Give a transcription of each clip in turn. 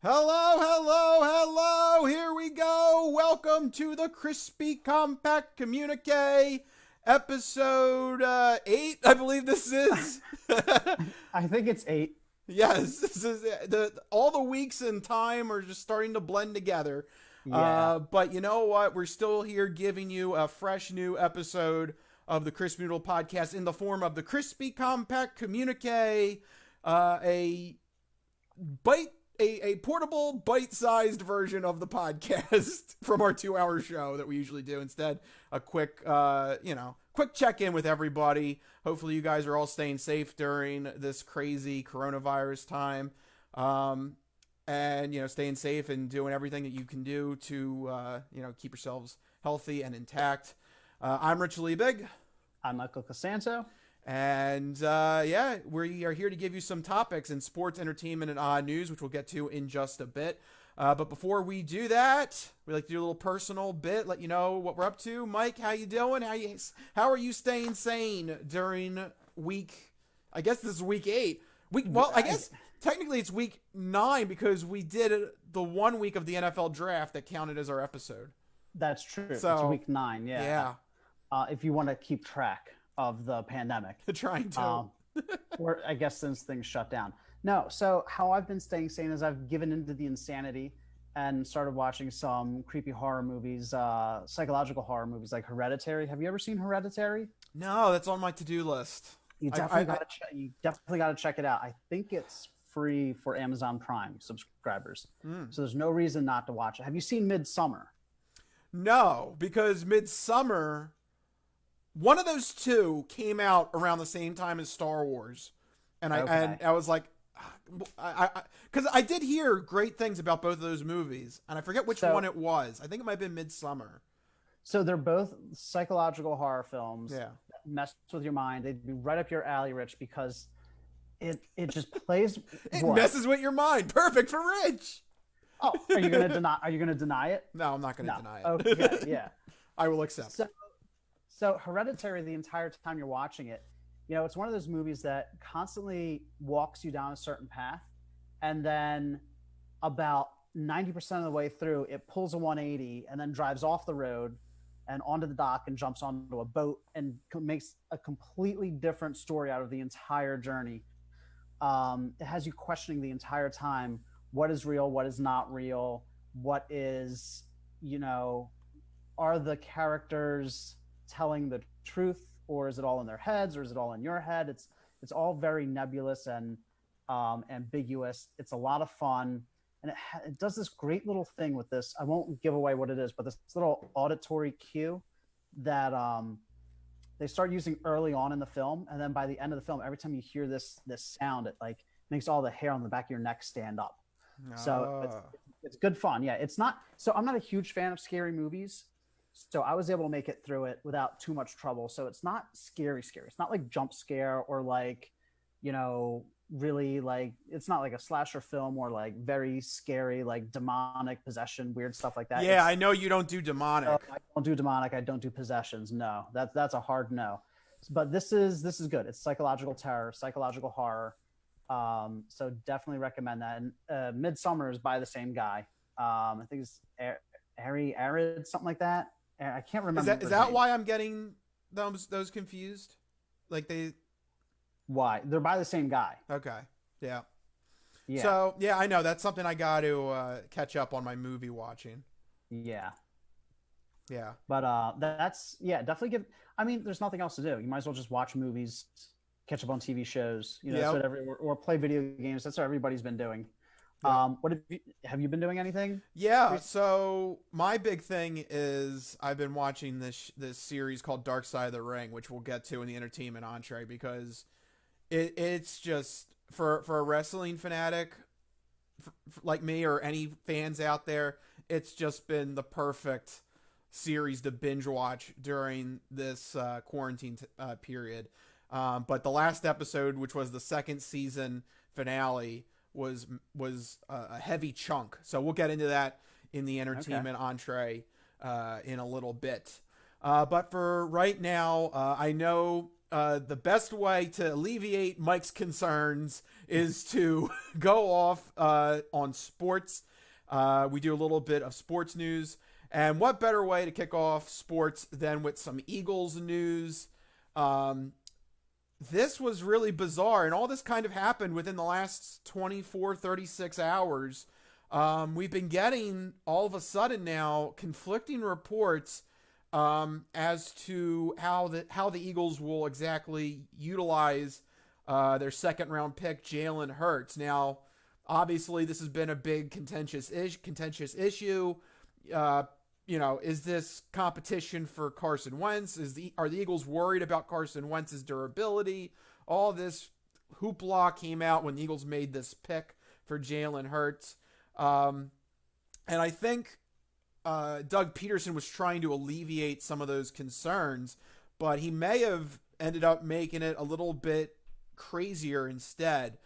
Hello, hello, hello. Here we go. Welcome to the Crispy Compact Communiqué, episode 8, I believe this is. I think it's 8. Yes, this is all the weeks in time are just starting to blend together. Yeah, But you know what? We're still here giving you a fresh new episode of the Crispy Noodle Podcast in the form of the Crispy Compact Communiqué, a bite a portable bite-sized version of the podcast from our 2-hour show that we usually do. Instead, a quick quick check-in with everybody. Hopefully you guys are all staying safe during this crazy coronavirus time, and staying safe and doing everything that you can do to keep yourselves healthy and intact. I'm Rich Liebig. I'm Michael Cosanto. And we are here to give you some topics in sports, entertainment, and odd news, which we'll get to in just a bit. But before we do that, we like to do a little personal bit, let you know what we're up to. Mike, how you doing? How are you staying sane during week? I guess this is week 8. I guess technically it's week 9 because we did the 1 week of the NFL draft that counted as our episode. That's true. So, it's week 9. Yeah. If you want to keep track of the pandemic. Trying to. Or I guess since things shut down. No, so how I've been staying sane is I've given into the insanity and started watching some creepy horror movies, psychological horror movies like Hereditary. Have you ever seen Hereditary? No, that's on my to-do list. You definitely got to check it out. I think it's free for Amazon Prime subscribers. So there's no reason not to watch it. Have you seen Midsummer? No, because Midsummer, one of those two came out around the same time as Star Wars, and I was like, because I did hear great things about both of those movies, and I forget which one it was. I think it might have been Midsummer. So they're both psychological horror films. Yeah, that mess with your mind. They'd be right up your alley, Rich, because it just plays. It messes with your mind. Perfect for Rich. Oh, are you gonna deny it? No, I'm not gonna deny it. Okay, yeah, I will accept. So Hereditary, the entire time you're watching it, it's one of those movies that constantly walks you down a certain path, and then about 90% of the way through, it pulls a 180 and then drives off the road and onto the dock and jumps onto a boat and makes a completely different story out of the entire journey. It has you questioning the entire time what is real, what is not real, what is, are the characters telling the truth, or is it all in their heads, or is it all in your head? It's all very nebulous and ambiguous. It's a lot of fun, and it does this great little thing with this. I won't give away what it is, but this little auditory cue that they start using early on in the film, and then by the end of the film, every time you hear this sound, it like makes all the hair on the back of your neck stand up. So it's good fun. Yeah, it's not. So I'm not a huge fan of scary movies. So I was able to make it through it without too much trouble. So it's not scary. It's not like jump scare or like, really like, it's not like a slasher film or like very scary, like demonic possession, weird stuff like that. Yeah, I know you don't do demonic. I don't do demonic. I don't do possessions. No, that's a hard no. But this is good. It's psychological terror, psychological horror. So definitely recommend that. And Midsummer is by the same guy. I think it's Arid, something like that. I can't remember. Is that why I'm getting those confused? Like why? They're by the same guy. Okay. Yeah. Yeah. So yeah, I know that's something I got to catch up on my movie watching. Yeah. Yeah. But that's definitely I mean, there's nothing else to do. You might as well just watch movies, catch up on TV shows. That's what or play video games. That's what everybody's been doing. Yeah. What have you been doing anything? Yeah, so my big thing is I've been watching this series called Dark Side of the Ring, which we'll get to in the entertainment entree, because it's just for a wrestling fanatic like me or any fans out there, it's just been the perfect series to binge watch during this quarantine period. But the last episode, which was the second season finale, was a heavy chunk. So we'll get into that in the entertainment entree in a little bit. But for right now, I know the best way to alleviate Mike's concerns is to go off on sports. We do a little bit of sports news. And what better way to kick off sports than with some Eagles news? This was really bizarre, and all this kind of happened within the last 24, 36 hours. We've been getting, all of a sudden now, conflicting reports as to how the Eagles will exactly utilize their second-round pick, Jalen Hurts. Now, obviously, this has been a big contentious issue. Is this competition for Carson Wentz? Are the Eagles worried about Carson Wentz's durability? All this hoopla came out when the Eagles made this pick for Jalen Hurts. And I think Doug Peterson was trying to alleviate some of those concerns, but he may have ended up making it a little bit crazier instead.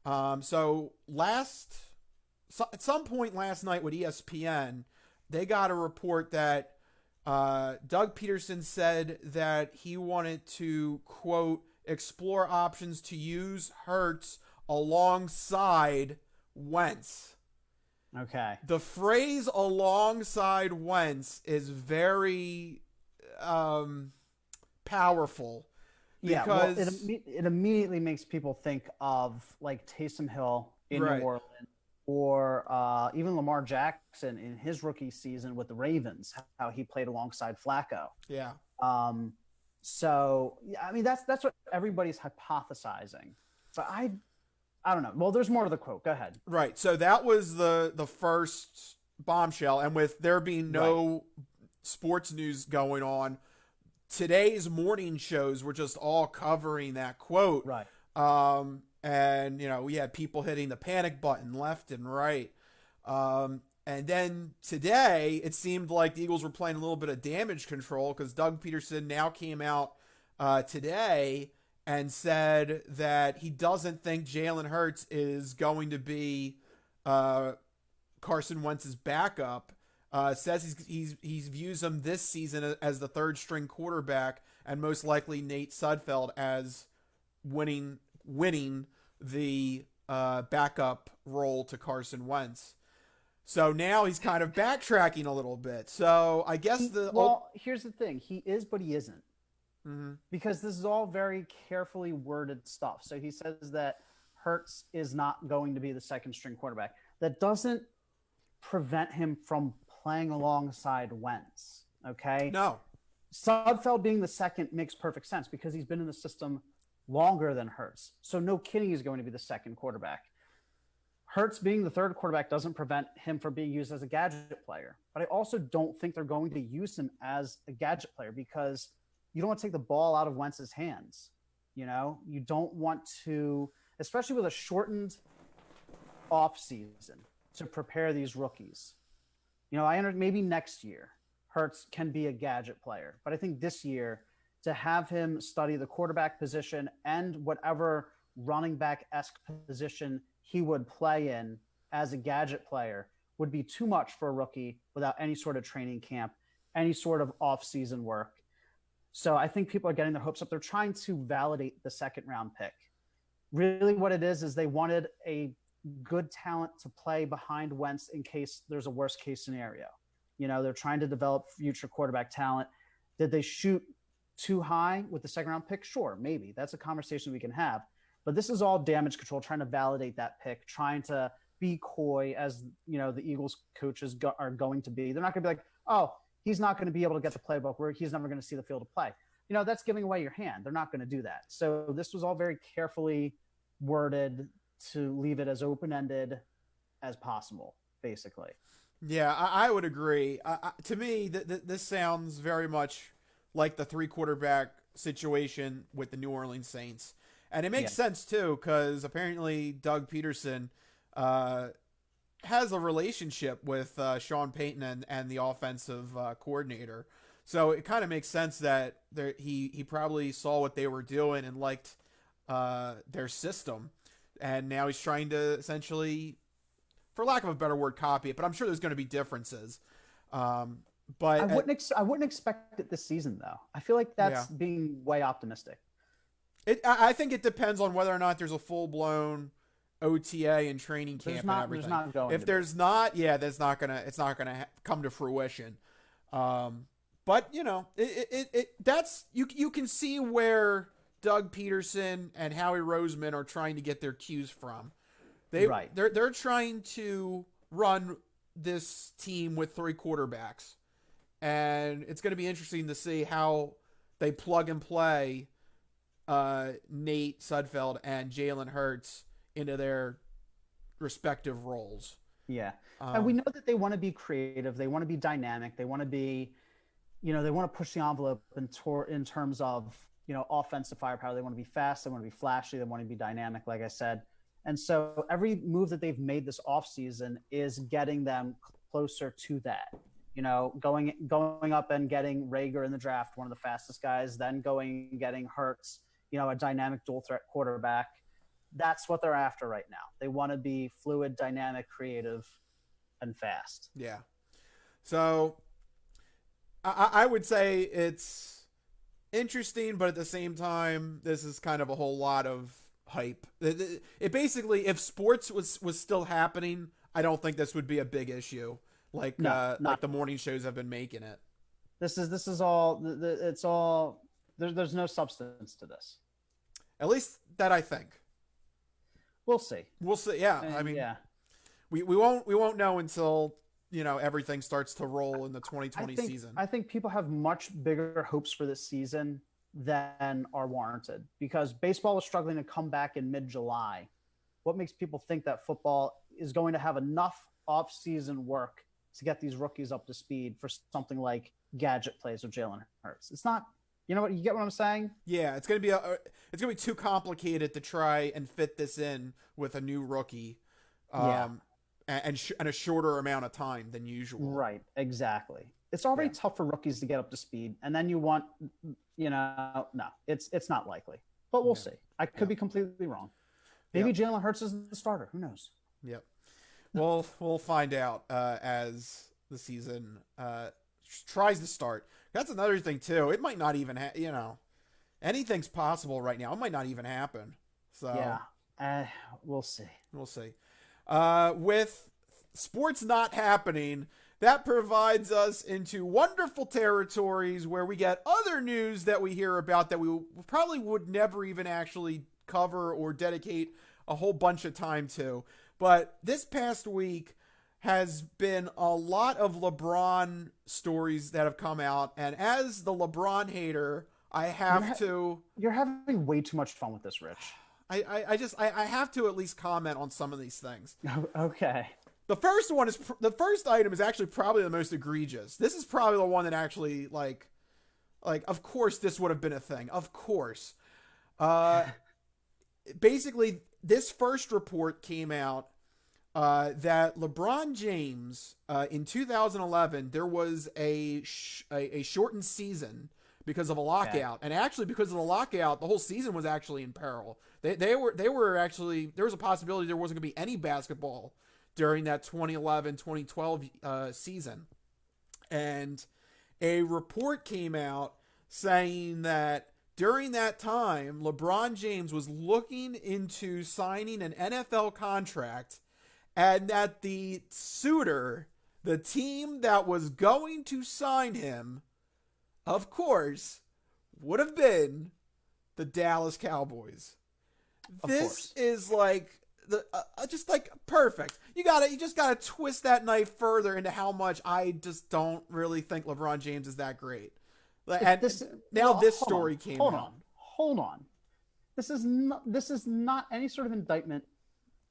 So at some point last night with ESPN, they got a report that Doug Peterson said that he wanted to, quote, explore options to use Hurts alongside Wentz. Okay. The phrase alongside Wentz is very powerful. Yeah, well, it immediately makes people think of like Taysom Hill in New Orleans, or even Lamar Jackson in his rookie season with the Ravens, how he played alongside Flacco. Yeah. So yeah, I mean that's what everybody's hypothesizing, but I don't know. Well, there's more to the quote. Go ahead. Right. So that was the first bombshell, and with there being no sports news going on, today's morning shows were just all covering that quote. Right. And, we had people hitting the panic button left and right. And then today, it seemed like the Eagles were playing a little bit of damage control because Doug Peterson now came out today and said that he doesn't think Jalen Hurts is going to be Carson Wentz's backup. Says he views him this season as the third string quarterback, and most likely Nate Sudfeld as winning the backup role to Carson Wentz. So now he's kind of backtracking a little bit. So I guess here's the thing: he is, but he isn't, because this is all very carefully worded stuff. So he says that Hurts is not going to be the second string quarterback. That doesn't prevent him from playing alongside Wentz. Okay. No. Sudfeld being the second makes perfect sense because he's been in the system longer than Hurts. So no kidding, he's going to be the second quarterback. Hurts being the third quarterback doesn't prevent him from being used as a gadget player. But I also don't think they're going to use him as a gadget player because you don't want to take the ball out of Wentz's hands. You don't want to, especially with a shortened offseason to prepare these rookies. Maybe next year Hurts can be a gadget player. But I think this year, to have him study the quarterback position and whatever running back-esque position he would play in as a gadget player would be too much for a rookie without any sort of training camp, any sort of off-season work. So I think people are getting their hopes up. They're trying to validate the second-round pick. Really what it is they wanted a good talent to play behind Wentz in case there's a worst-case scenario. They're trying to develop future quarterback talent. Did they shoot too high with the second-round pick? Sure, maybe. That's a conversation we can have. But this is all damage control, trying to validate that pick, trying to be coy as, the Eagles coaches are going to be. They're not going to be like, oh, he's not going to be able to get the playbook where he's never going to see the field of play. That's giving away your hand. They're not going to do that. So this was all very carefully worded to leave it as open-ended as possible, basically. Yeah, I would agree. To me, this sounds very much like the three quarterback situation with the New Orleans Saints. And it makes sense, too, because apparently Doug Peterson has a relationship with Sean Payton and the offensive coordinator. So it kind of makes sense that he probably saw what they were doing and liked their system. And now he's trying to essentially, for lack of a better word, copy it. But I'm sure there's going to be differences. But I wouldn't expect it this season, though. I feel like that's being way optimistic. I think it depends on whether or not there's a full blown OTA and training camp and everything. There's not going. If there's not, yeah, it's not gonna come to fruition. But you know, that's you can see where Doug Peterson and Howie Roseman are trying to get their cues from. They're trying to run this team with 3 quarterbacks, and it's going to be interesting to see how they plug and play Nate Sudfeld and Jalen Hurts into their respective roles. Yeah, and we know that they want to be creative, they want to be dynamic, they want to be, they want to push the envelope in terms of offensive firepower. They want to be fast, they want to be flashy, they want to be dynamic, like I said. And so every move that they've made this offseason is getting them closer to that. Going up and getting Rager in the draft, one of the fastest guys, then going and getting Hurts, a dynamic dual threat quarterback. That's what they're after right now. They want to be fluid, dynamic, creative, and fast. Yeah. So I would say it's interesting, but at the same time, this is kind of a whole lot of hype. It basically, if sports was still happening, I don't think this would be a big issue. Like the morning shows have been making it. This is all. It's all. There's no substance to this. At least that I think. We'll see. We'll see. Yeah, I mean, we won't know until everything starts to roll in the 2020 season. I think people have much bigger hopes for this season than are warranted, because baseball was struggling to come back in mid-July. What makes people think that football is going to have enough off-season work to get these rookies up to speed for something like gadget plays with Jalen Hurts? It's not. You get what I'm saying? Yeah, it's gonna be too complicated to try and fit this in with a new rookie, and a shorter amount of time than usual. Right, exactly. It's already tough for rookies to get up to speed, and then you want, no, it's not likely. But we'll see. I could be completely wrong. Maybe Jalen Hurts is the starter. Who knows? Yep. We'll find out as the season tries to start. That's another thing too. It might not even anything's possible right now. It might not even happen. So we'll see. We'll see. With sports not happening, that provides us into wonderful territories where we get other news that we hear about that we probably would never even actually cover or dedicate a whole bunch of time to. But this past week has been a lot of LeBron stories that have come out. And as the LeBron hater, I have to... You're having way too much fun with this, Rich. I have to at least comment on some of these things. Okay. The first item is actually probably the most egregious. This is probably the one that actually, like, of course this would have been a thing. Of course. Basically, this first report came out that LeBron James, in 2011, there was a shortened season because of a lockout. Okay. And actually, because of the lockout, the whole season was actually in peril. They were actually, there was a possibility there wasn't going to be any basketball during that 2011-2012 season. And a report came out saying that during that time, LeBron James was looking into signing an NFL contract, and that the suitor, the team that was going to sign him, of course, would have been the Dallas Cowboys. This is like just like perfect. You just gotta twist that knife further into how much I just don't really think LeBron James is that great. And this story came out. Hold on. This is not any sort of indictment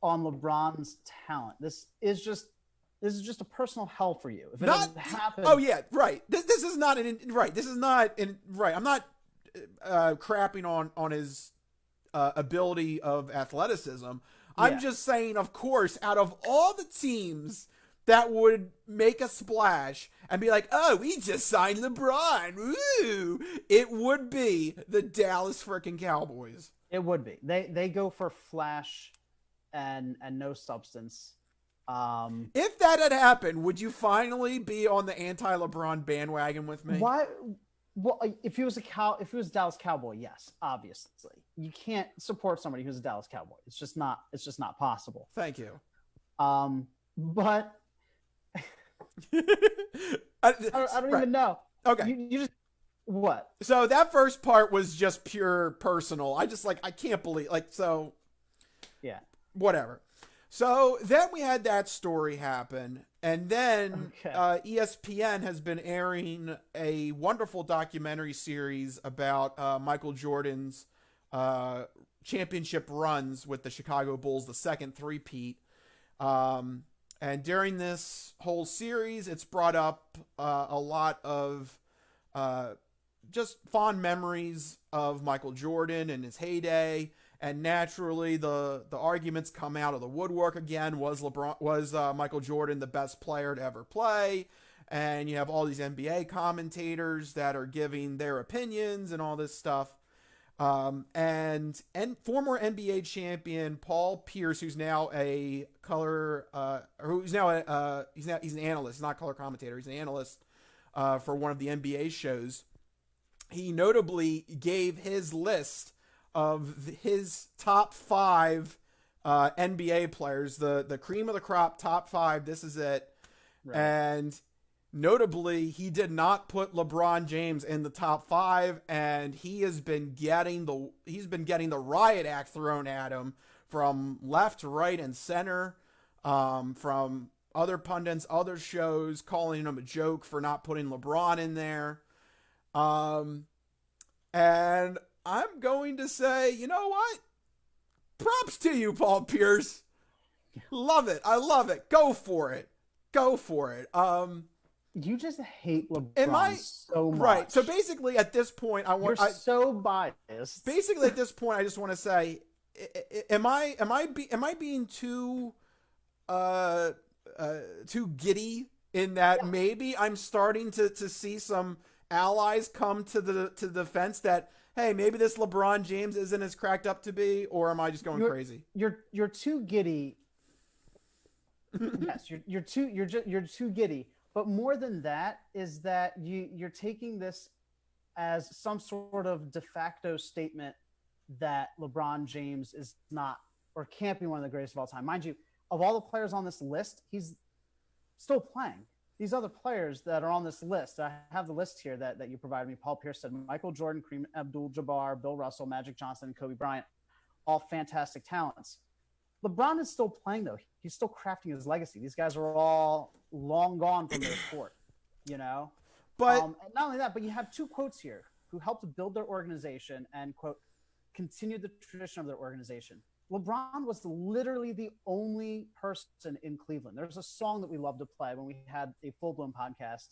on LeBron's talent. This is just a personal hell for you. If it doesn't happen. Oh yeah, right. This is not right. This is not right. I'm not crapping on his ability of athleticism. I'm just saying, of course, out of all the teams that would make a splash and be like, oh, we just signed LeBron, woo, it would be the Dallas freaking Cowboys. It would be. They go for flash and no substance. If that had happened, would you finally be on the anti-LeBron bandwagon with me? Why? Well, if he was a Dallas Cowboy, yes, obviously. You can't support somebody who's a Dallas Cowboy. It's just not possible. Thank you. But I don't even know. Okay. You just what? So that first part was just pure personal. I can't believe, Yeah. Whatever. So then we had that story happen. And then ESPN has been airing a wonderful documentary series about Michael Jordan's championship runs with the Chicago Bulls, the second three-peat. And during this whole series, it's brought up a lot of just fond memories of Michael Jordan and his heyday. And naturally, the arguments come out of the woodwork again. Was Michael Jordan the best player to ever play? And you have all these NBA commentators that are giving their opinions and all this stuff. And former NBA champion Paul Pierce, who's now he's an analyst, not color commentator. He's an analyst for one of the NBA shows. He notably gave his list of his top 5 NBA players, the cream of the crop top 5. This is it. Right. And notably, he did not put LeBron James in the top 5, and he's been getting the riot act thrown at him from left, right, and center, from other pundits, other shows, calling him a joke for not putting LeBron in there. And I'm going to say, you know what? Props to you, Paul Pierce. Love it. I love it. Go for it. You just hate LeBron so much. Right. So basically, at this point, you're so biased. Basically, at this point, I just want to say, am I being too giddy in that maybe I'm starting to see some allies come to the defense that, hey, maybe this LeBron James isn't as cracked up to be, or am I just going crazy? You're too giddy. Yes, you're too giddy. But more than that is that you're taking this as some sort of de facto statement that LeBron James is not or can't be one of the greatest of all time. Mind you, of all the players on this list, he's still playing. These other players that are on this list, I have the list here that you provided me. Paul Pierce said Michael Jordan, Kareem Abdul-Jabbar, Bill Russell, Magic Johnson, and Kobe Bryant, all fantastic talents. LeBron is still playing, though. He's still crafting his legacy. These guys are all long gone from their sport, you know? But and not only that, but you have 2 quotes here who helped build their organization and, quote, continue the tradition of their organization. LeBron was literally the only person in Cleveland. There's a song that we love to play when we had a full-blown podcast.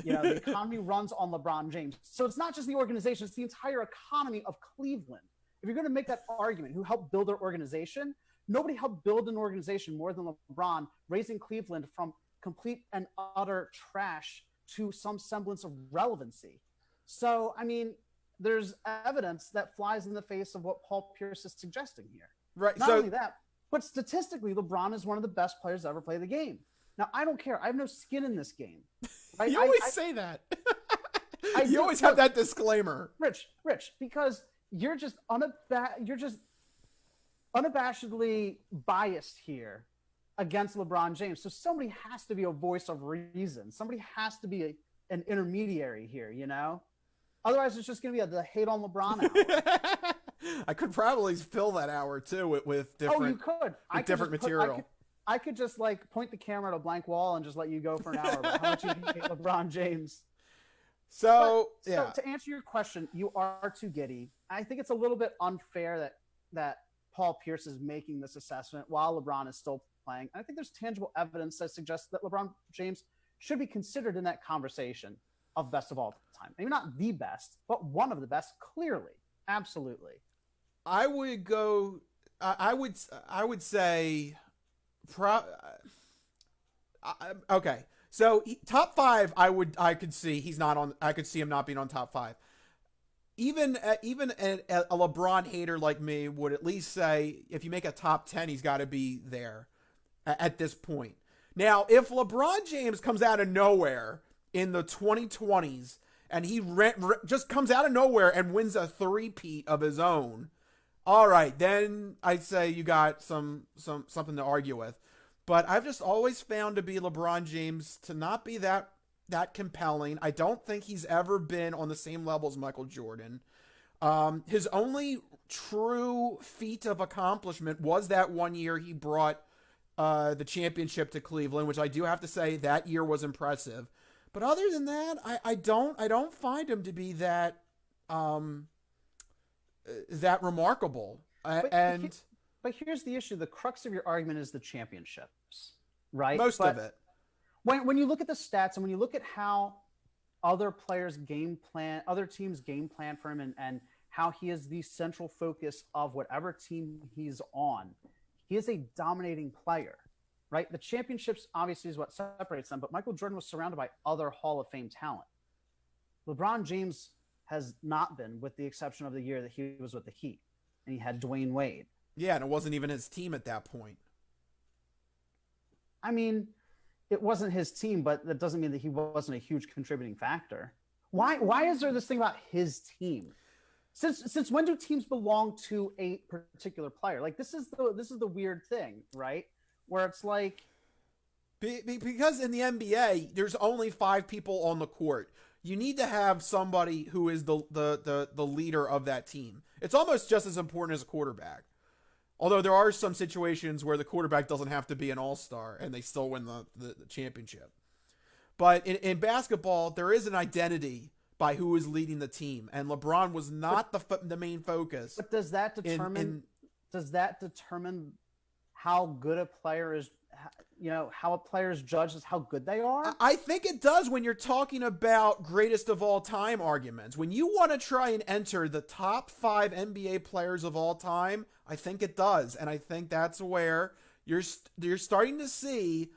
You know, the economy runs on LeBron James. So it's not just the organization, it's the entire economy of Cleveland. If you're going to make that argument, who helped build their organization, nobody helped build an organization more than LeBron, raising Cleveland from complete and utter trash to some semblance of relevancy. So, I mean, there's evidence that flies in the face of what Paul Pierce is suggesting here. Right. Not only that, but statistically, LeBron is one of the best players to ever play the game. Now, I don't care. I have no skin in this game. Right? You always say that. You always have that disclaimer. Rich, because you're just unabashedly biased here against LeBron James. So somebody has to be a voice of reason. Somebody has to be an intermediary here, you know? Otherwise, it's just going to be the hate on LeBron hour. I could probably fill that hour too with different. Oh, you could. Different material. I could just point the camera at a blank wall and just let you go for an hour about how much you hate LeBron James. So to answer your question, you are too giddy. I think it's a little bit unfair that Paul Pierce is making this assessment while LeBron is still playing. I think there's tangible evidence that suggests that LeBron James should be considered in that conversation of best of all time. Maybe not the best, but one of the best, clearly. Absolutely. I would go. I would say. Okay. So top 5, I could see he's not on. I could see him not being on top 5. Even a LeBron hater like me would at least say if you make a top 10, he's got to be there at this point. Now, if LeBron James comes out of nowhere in the 2020s and he just comes out of nowhere and wins a three-peat of his own. All right, then I'd say you got something to argue with. But I've just always found to be LeBron James to not be that compelling. I don't think he's ever been on the same level as Michael Jordan. His only true feat of accomplishment was that one year he brought the championship to Cleveland, which I do have to say that year was impressive. But other than that, I don't find him to be that remarkable. But here's the issue: the crux of your argument is the championships, right? Most of it. When you look at the stats and when you look at how other teams game plan for him, and how he is the central focus of whatever team he's on, he is a dominating player, right? The championships obviously is what separates them, but Michael Jordan was surrounded by other Hall of Fame talent. LeBron James has not been, with the exception of the year that he was with the Heat, and he had Dwayne Wade. Yeah, and it wasn't even his team at that point. I mean, it wasn't his team, but that doesn't mean that he wasn't a huge contributing factor. Why is there this thing about his team? Since when do teams belong to a particular player? Like this is the weird thing, right? Where it's like, because in the NBA there's only 5 people on the court. You need to have somebody who is the leader of that team. It's almost just as important as a quarterback. Although there are some situations where the quarterback doesn't have to be an all-star and they still win the championship. But in basketball, there is an identity by who is leading the team, and LeBron was not the main focus. But does that determine how good a player is? How a player is judged as how good they are? I think it does when you're talking about greatest of all time arguments. When you want to try and enter the top 5 NBA players of all time, I think it does. And I think that's where you're starting to see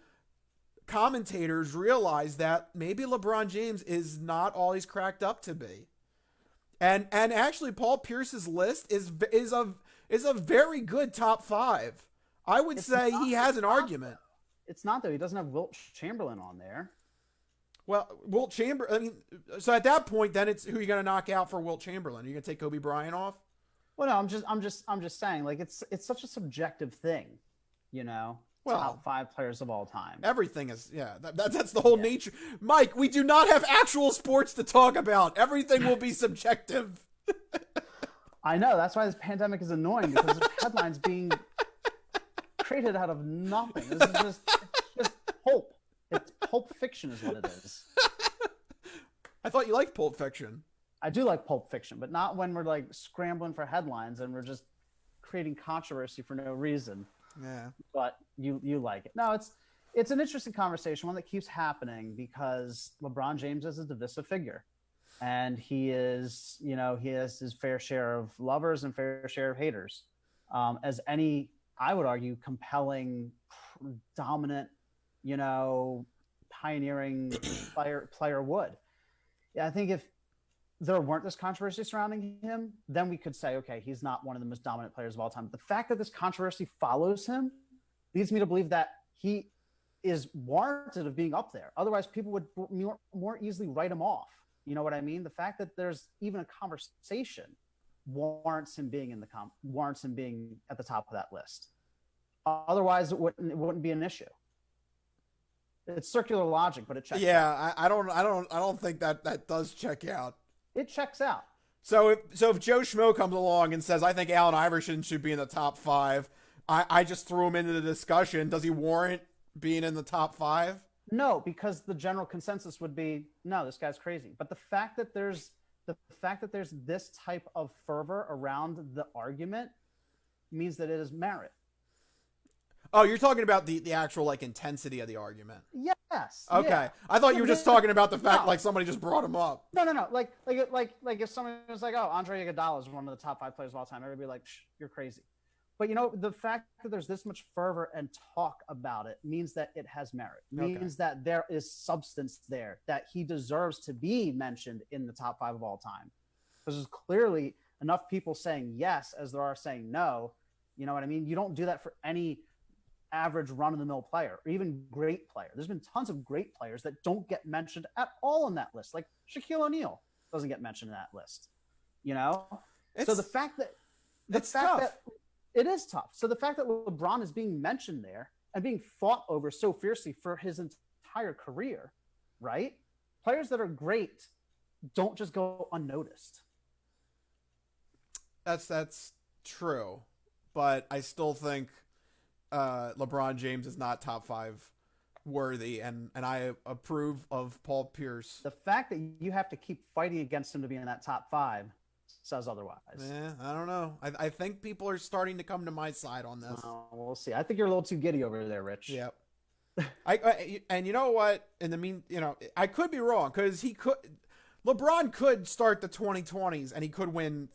commentators realize that maybe LeBron James is not all he's cracked up to be. And actually Paul Pierce's list is a very good top 5. I would say he has an argument. It's not, though. He doesn't have Wilt Chamberlain on there. Well, Wilt Chamberlain. I mean, so at that point, then it's who are you going to knock out for Wilt Chamberlain? Are you going to take Kobe Bryant off? Well, no. I'm just saying. Like it's such a subjective thing, Well, top 5 players of all time. Everything is. Yeah, that's the whole nature. Mike, we do not have actual sports to talk about. Everything will be subjective. I know. That's why this pandemic is annoying, because of headlines being created out of nothing. This is just pulp. It's pulp fiction is what it is. I thought you liked Pulp Fiction. I do like Pulp Fiction, but not when we're like scrambling for headlines and we're just creating controversy for no reason. Yeah. But you like it. No, it's an interesting conversation, one that keeps happening because LeBron James is a divisive figure. And he is, he has his fair share of lovers and fair share of haters. As any, I would argue, compelling, dominant, pioneering player would. Yeah, I think if there weren't this controversy surrounding him, then we could say, okay, he's not one of the most dominant players of all time. But the fact that this controversy follows him leads me to believe that he is warranted of being up there. Otherwise, people would more easily write him off. You know what I mean? The fact that there's even a conversation warrants him being at the top of that list. Otherwise, it wouldn't be an issue. It's circular logic, but it checks out. Yeah, I don't think that does check out. It checks out. So if Joe Schmo comes along and says, I think Allen Iverson should be in the top 5, I just threw him into the discussion. Does he warrant being in the top 5? No, because the general consensus would be, no, this guy's crazy. But the fact that there's this type of fervor around the argument means that it is merit. Oh, you're talking about the actual intensity of the argument. Yes. Okay. Yeah. I thought you were just talking about the fact somebody just brought him up. No. Like if someone was like, oh, Andre Iguodala is one of the top 5 players of all time, everybody would be like, you're crazy. But the fact that there's this much fervor and talk about it means that it has merit. Means that there is substance there, that he deserves to be mentioned in the top 5 of all time. Because there's clearly enough people saying yes as there are saying no. You know what I mean? You don't do that for any average run-of-the-mill player or even great player. There's been tons of great players that don't get mentioned at all in that list. Like Shaquille O'Neal doesn't get mentioned in that list. So the fact that it is tough. So the fact that LeBron is being mentioned there and being fought over so fiercely for his entire career, right? Players that are great don't just go unnoticed. That's true, but I still think LeBron James is not top 5 worthy, and I approve of Paul Pierce. The fact that you have to keep fighting against him to be in that top 5 says otherwise. I don't know. I think people are starting to come to my side on this. We'll see. I think you're a little too giddy over there, Rich. Yep. And you know what? I could be wrong, because LeBron could start the 2020s and he could win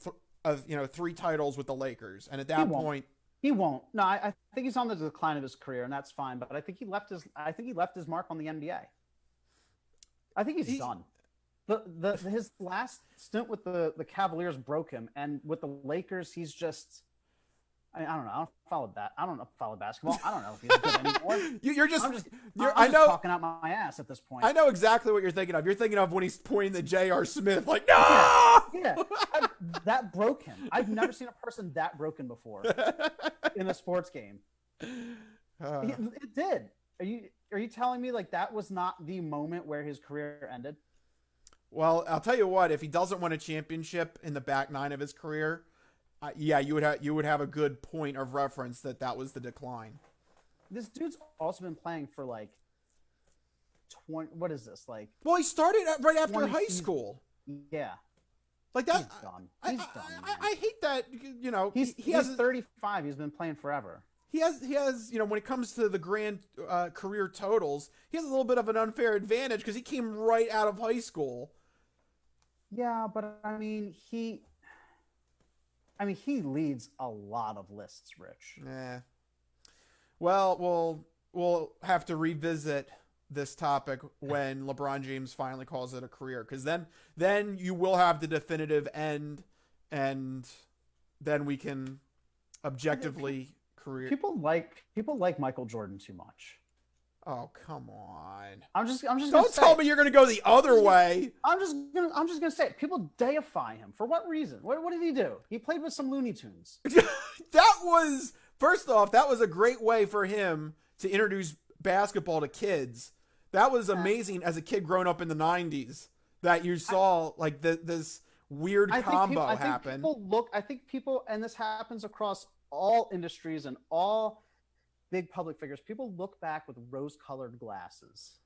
3 titles with the Lakers, and at that point he won't. No, I think he's on the decline of his career, and that's fine. But I think he left his mark on the NBA. I think he's done. His last stint with the Cavaliers broke him, and with the Lakers, he's just. I don't know. I don't follow basketball. I don't know if he's good anymore. You're just. I'm just talking out my ass at this point. I know exactly what you're thinking of. You're thinking of when he's pointing to J.R. Smith, like, no. Yeah. That broke him. I've never seen a person that broken before in a sports game. It did. Are you telling me like that was not the moment where his career ended? Well, I'll tell you what. If he doesn't win a championship in the back 9 of his career. You would have a good point of reference that was the decline. This dude's also been playing for like 20. What is this like? Well, he started right after high school. Yeah, like that. He's done. He's done. I hate that. He's 35. He's been playing forever. He has. When it comes to the grand career totals, he has a little bit of an unfair advantage because he came right out of high school. Yeah, but I mean he leads a lot of lists, Rich. Yeah. Well, we'll have to revisit this topic when LeBron James finally calls it a career, because then you will have the definitive end, and then we can objectively career. People like Michael Jordan too much. Oh, come on. I'm just Don't tell me you're going to go the other way. I'm just going to say it. People deify him. For what reason? What did he do? He played with some Looney Tunes. First off, that was a great way for him to introduce basketball to kids. That was amazing as a kid growing up in the 90s, that you saw like this weird combo happen. I think people, and this happens across all industries and all big public figures, people look back with rose-colored glasses.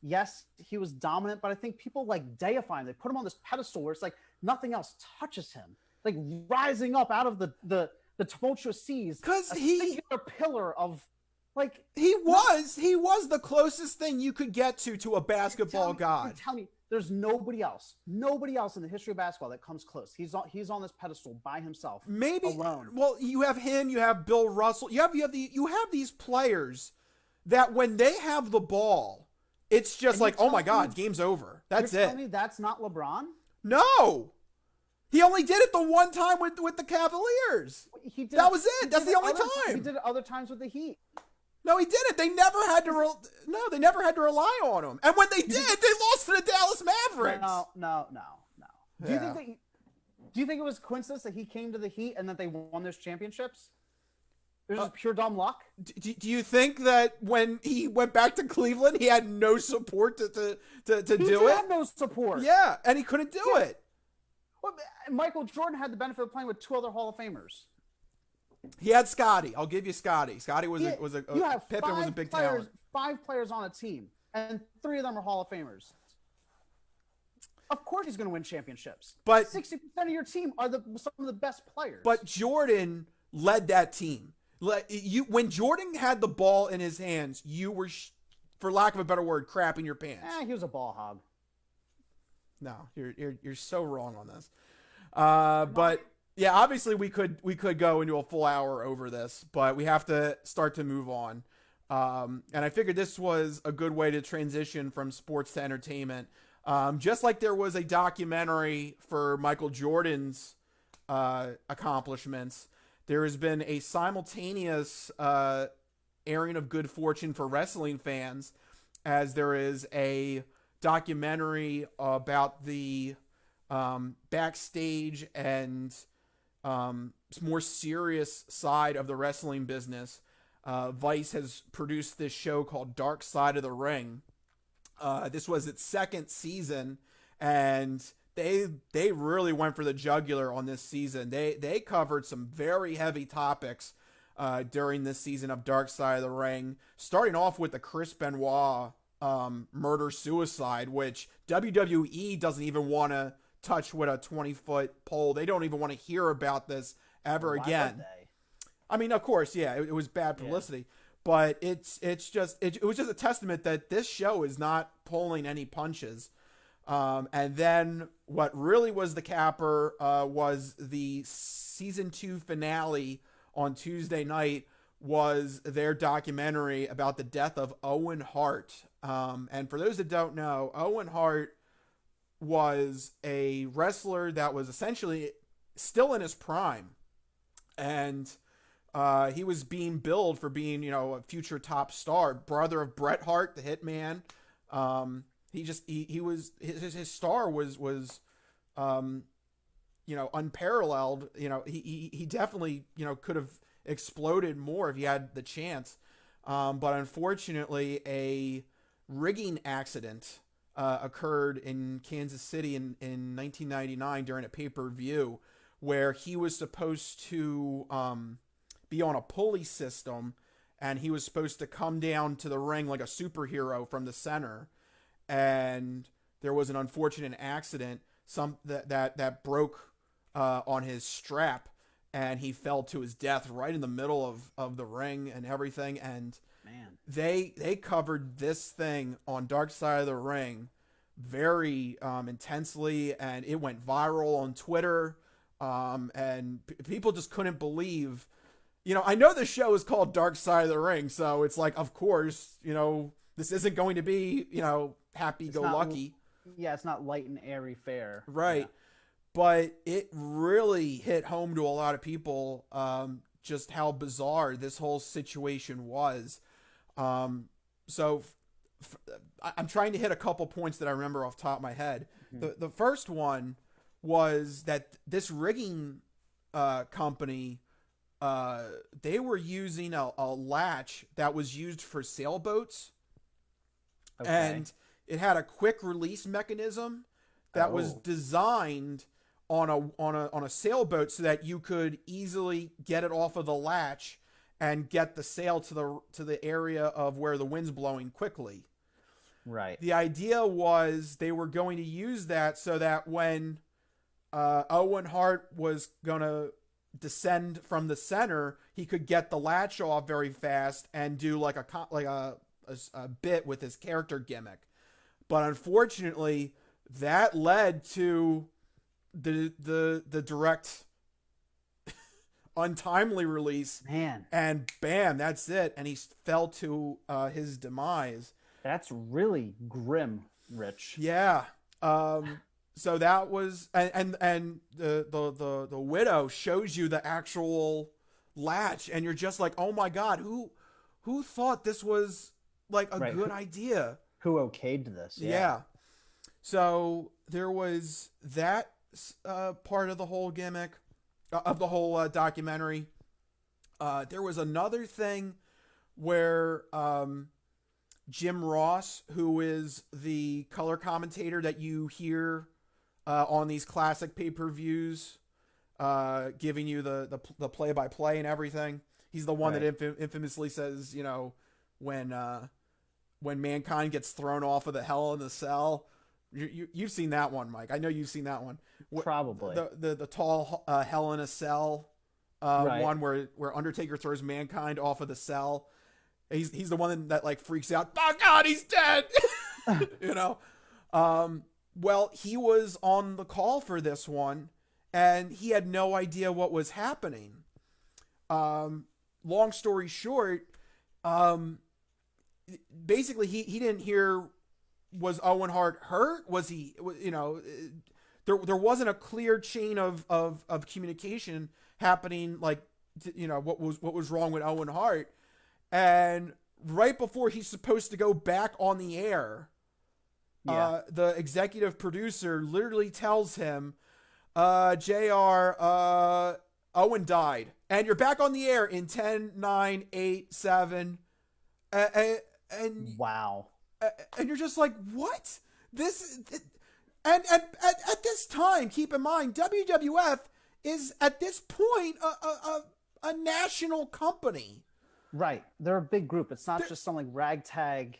Yes, he was dominant, but I think people like deify him. They put him on this pedestal where it's like nothing else touches him, like rising up out of the tumultuous seas. Because he's a pillar of like he was the closest thing you could get to a basketball god. Tell me, there's nobody else in the history of basketball that comes close. He's on this pedestal by himself, maybe alone. Well, you have him, you have Bill Russell, you have these players that when they have the ball, it's just like, oh my God, game's over. That's you're it. Telling me that's not LeBron? No, he only did it the one time with the Cavaliers. That was it. That's the only time. He did it other times with the Heat. No, he didn't. They never had to. They never had to rely on him. And when they did, they lost to the Dallas Mavericks. No. Do you think it was coincidence that he came to the Heat and that they won those championships? It was just pure dumb luck. Do you think that when he went back to Cleveland, he had no support to do it? He had no support. Yeah, and he couldn't do it. Well, Michael Jordan had the benefit of playing with 2 other Hall of Famers. He had Scotty. I'll give you Scotty. Scotty was a Pippen was a big talent. 5 players on a team, and 3 of them are Hall of Famers. Of course, he's going to win championships. But 60% of your team are some of the best players. But Jordan led that team. When Jordan had the ball in his hands, you were, for lack of a better word, crapping your pants. He was a ball hog. No, you're so wrong on this. But. Yeah, obviously we could go into a full hour over this, but we have to start to move on. And I figured this was a good way to transition from sports to entertainment. Just like there was a documentary for Michael Jordan's accomplishments, there has been a simultaneous airing of good fortune for wrestling fans, as there is a documentary about the backstage and more serious side of the wrestling business. Vice has produced this show called Dark Side of the Ring. This was its second season, and they really went for the jugular on this season. They covered some very heavy topics during this season of Dark Side of the Ring, starting off with the Chris Benoit murder-suicide, which WWE doesn't even want to touch with a 20-foot pole. They don't even want to hear about this ever again. Would they? I mean, of course, yeah, it was bad publicity, but it was just a testament that this show is not pulling any punches. And then what really was the capper was the season 2 finale on Tuesday night, was their documentary about the death of Owen Hart. And for those that don't know, Owen Hart was a wrestler that was essentially still in his prime. And he was being billed for being, a future top star, brother of Bret Hart, the Hitman. His star was unparalleled. He definitely, could have exploded more if he had the chance. But unfortunately, a rigging accident occurred in Kansas City in 1999 during a pay-per-view, where he was supposed to be on a pulley system, and he was supposed to come down to the ring like a superhero from the center. And there was an unfortunate accident, that broke on his strap, and he fell to his death right in the middle of the ring and everything. And man, they covered this thing on Dark Side of the Ring very intensely, and it went viral on Twitter. And people just couldn't believe, I know the show is called Dark Side of the Ring, so it's like, of course, this isn't going to be, happy-go-lucky. Yeah, it's not light and airy fare. Right. Yeah. But it really hit home to a lot of people, just how bizarre this whole situation was. So I'm trying to hit a couple points that I remember off the top of my head. Mm-hmm. The first one was that this rigging company, they were using a latch that was used for sailboats. Okay. And it had a quick release mechanism that was designed on a sailboat so that you could easily get it off of the latch and get the sail to the area of where the wind's blowing quickly. Right. The idea was they were going to use that so that when Owen Hart was going to descend from the center, he could get the latch off very fast and do like a bit with his character gimmick. But unfortunately, that led to the direct untimely release. Man. And bam, that's it. And he fell to his demise. That's really grim, Rich. Yeah. So that was, and the widow shows you the actual latch, and you're just like, oh my God, who thought this was like a good idea? Who okayed this? Yeah. So there was that part of the whole gimmick, of the whole documentary. There was another thing where Jim Ross, who is the color commentator that you hear on these classic pay-per-views, giving you the play-by-play and everything. He's the one that infamously says, when Mankind gets thrown off of the Hell in the Cell. You've seen that one, Mike. I know you've seen that one. Probably. The tall Hell in a Cell one where Undertaker throws Mankind off of the cell. He's the one that like freaks out. Oh God, he's dead. Well, he was on the call for this one, and he had no idea what was happening. Long story short, basically he didn't hear, was Owen Hart hurt? Was he, there wasn't a clear chain of communication happening, like, what was wrong with Owen Hart. And right before he's supposed to go back on the air, the executive producer literally tells him, JR, Owen died. And you're back on the air in 10, 9, 8, 7. And wow. And you're just like, what? And at this time, keep in mind, WWF is at this point a national company. Right. They're a big group. It's not just some like ragtag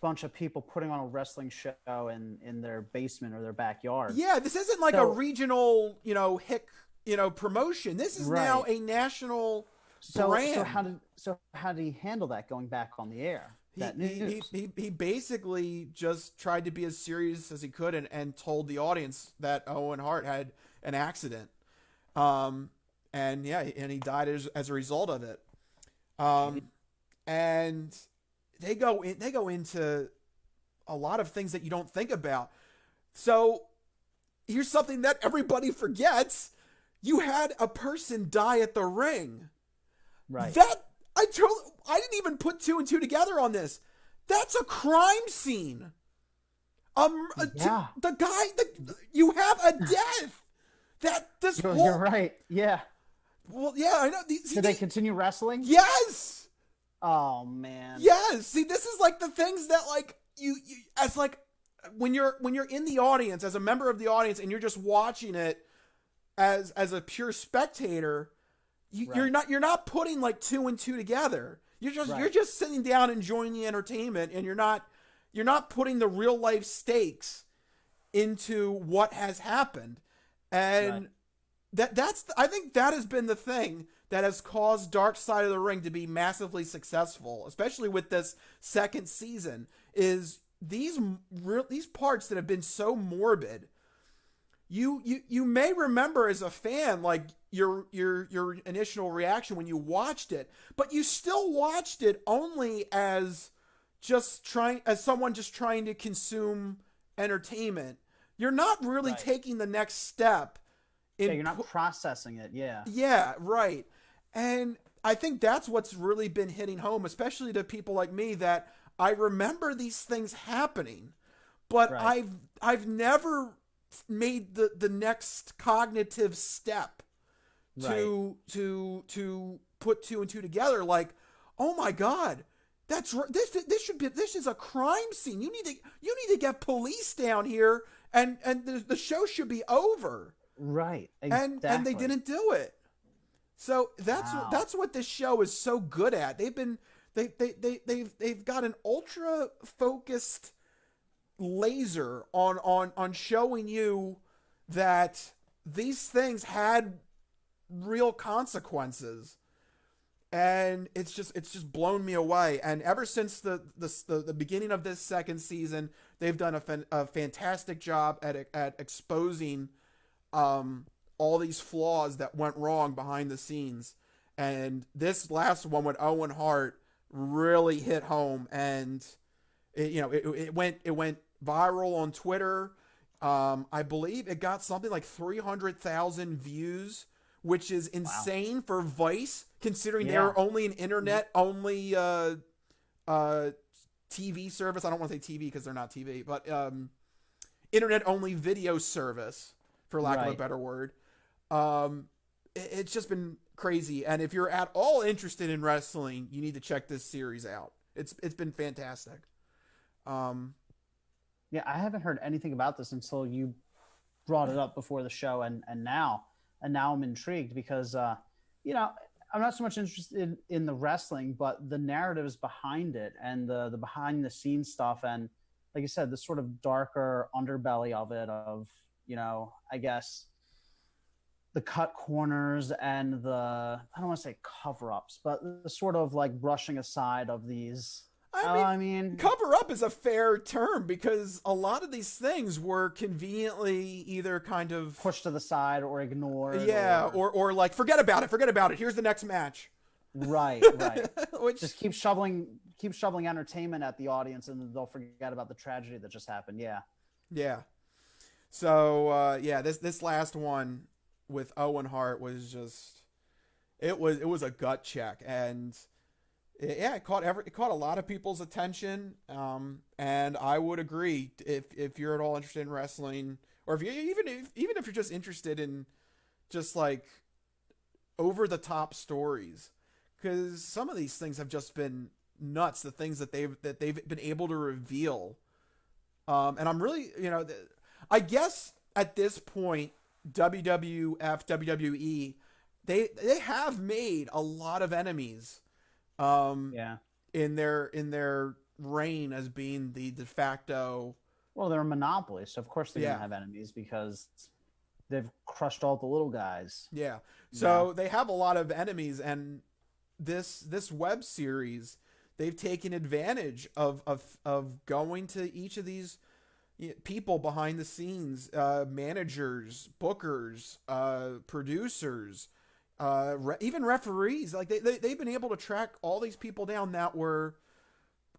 bunch of people putting on a wrestling show in their basement or their backyard. Yeah, this isn't like a regional, promotion. This is now a national brand. So how did he handle that going back on the air? He basically just tried to be as serious as he could and told the audience that Owen Hart had an accident. And he died as a result of it. And they go into a lot of things that you don't think about. So here's something that everybody forgets. You had a person die at the ring. Right. I didn't even put 2 and 2 together on this. That's a crime scene. The guy, you have a death. You're right. Yeah. Well, yeah, I know. Did they continue wrestling? Yes. Oh man. Yes. See, this is like the things that like you as like when you're in the audience as a member of the audience and you're just watching it as a pure spectator. You're not putting like 2 and 2 together. You're just sitting down enjoying the entertainment, and you're not putting the real life stakes into what has happened. And I think that has been the thing that has caused Dark Side of the Ring to be massively successful, especially with this second season, is these parts that have been so morbid. You may remember as a fan, like your initial reaction when you watched it, but you still watched it only as someone just trying to consume entertainment. You're not really taking the next step. You're not processing it. Yeah. Yeah. Right. And I think that's what's really been hitting home, especially to people like me, that I remember these things happening, but I've never made the next cognitive step to put 2 and 2 together. Like, oh my God, this is a crime scene. You need to get police down here, and the show should be over. Right. Exactly. And they didn't do it. So that's what this show is so good at. They've got an ultra focused laser on showing you that these things had real consequences, and it's just blown me away. And ever since the beginning of this second season, they've done a fantastic job at exposing all these flaws that went wrong behind the scenes. And this last one with Owen Hart really hit home, and it went viral on Twitter. I believe it got something like 300,000 views, which is insane for Vice, considering they're only an internet only TV service. I don't want to say TV because they're not TV, but internet only video service, for lack of a better word. It's just been crazy. And if you're at all interested in wrestling, you need to check this series out. It's been fantastic. Yeah, I haven't heard anything about this until you brought it up before the show, and now I'm intrigued because I'm not so much interested in the wrestling, but the narratives behind it and the behind the scenes stuff, and like you said, the sort of darker underbelly of it, of I guess the cut corners and I don't want to say cover-ups, but the sort of like brushing aside of these. I mean, cover up is a fair term, because a lot of these things were conveniently either kind of pushed to the side or ignored. Yeah, or like forget about it. Here's the next match. Right. Which just keep shoveling entertainment at the audience, and they'll forget about the tragedy that just happened. Yeah. So this last one with Owen Hart was just it was a gut check, and Yeah, it caught a lot of people's attention, and I would agree if you're at all interested in wrestling, or if you even if you're just interested in just like over the top stories, because some of these things have just been nuts. The things that they've been able to reveal, and I'm really I guess at this point WWF WWE they have made a lot of enemies Yeah. in their reign as being the de facto. Well, they're a monopoly, so of course they're Yeah. gonna have enemies because they've crushed all the little guys. Yeah. Yeah. So they have a lot of enemies, and this web series, they've taken advantage of going to each of these people behind the scenes, managers, bookers, producers, even referees. Like they've been able to track all these people down that were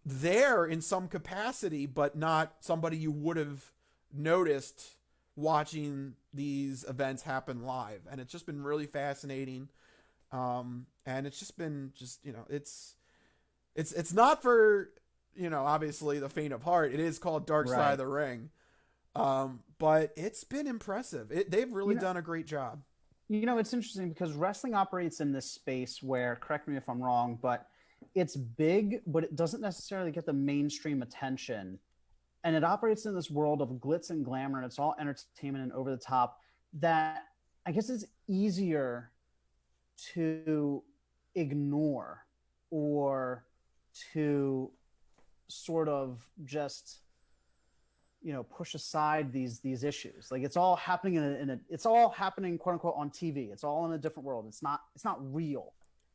there in some capacity, but not somebody you would have noticed watching these events happen live. And it's just been really fascinating. And it's just been it's not for, obviously the faint of heart. It is called Dark Side of the Ring. But it's been impressive. They've really done a great job. It's interesting because wrestling operates in this space where, correct me if I'm wrong, but it's big, but it doesn't necessarily get the mainstream attention. And it operates in this world of glitz and glamour, and it's all entertainment and over the top, that I guess it's easier to ignore or to sort of just push aside these issues. Like it's all happening it's all happening quote unquote on TV. It's all in a different world. It's not real.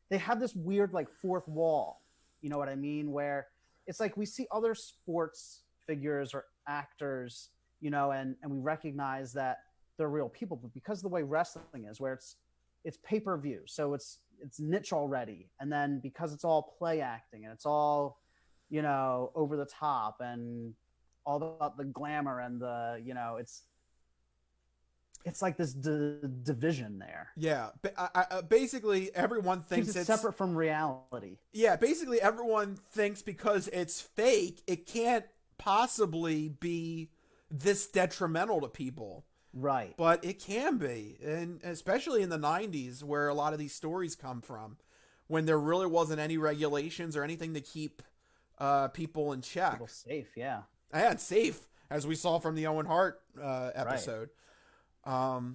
They have this weird like fourth wall, you know what I mean, where it's like we see other sports figures or actors, and we recognize that they're real people, but because of the way wrestling is, where it's pay-per-view, so it's niche already, and then because it's all play acting and it's all over the top and all about the glamour and the it's like this division there. Yeah, basically everyone thinks it's separate from reality. Yeah, basically everyone thinks because it's fake, it can't possibly be this detrimental to people. Right. But it can be, and especially in the 90s where a lot of these stories come from, when there really wasn't any regulations or anything to keep people in check. People safe, yeah. And safe, as we saw from the Owen Hart episode. Right.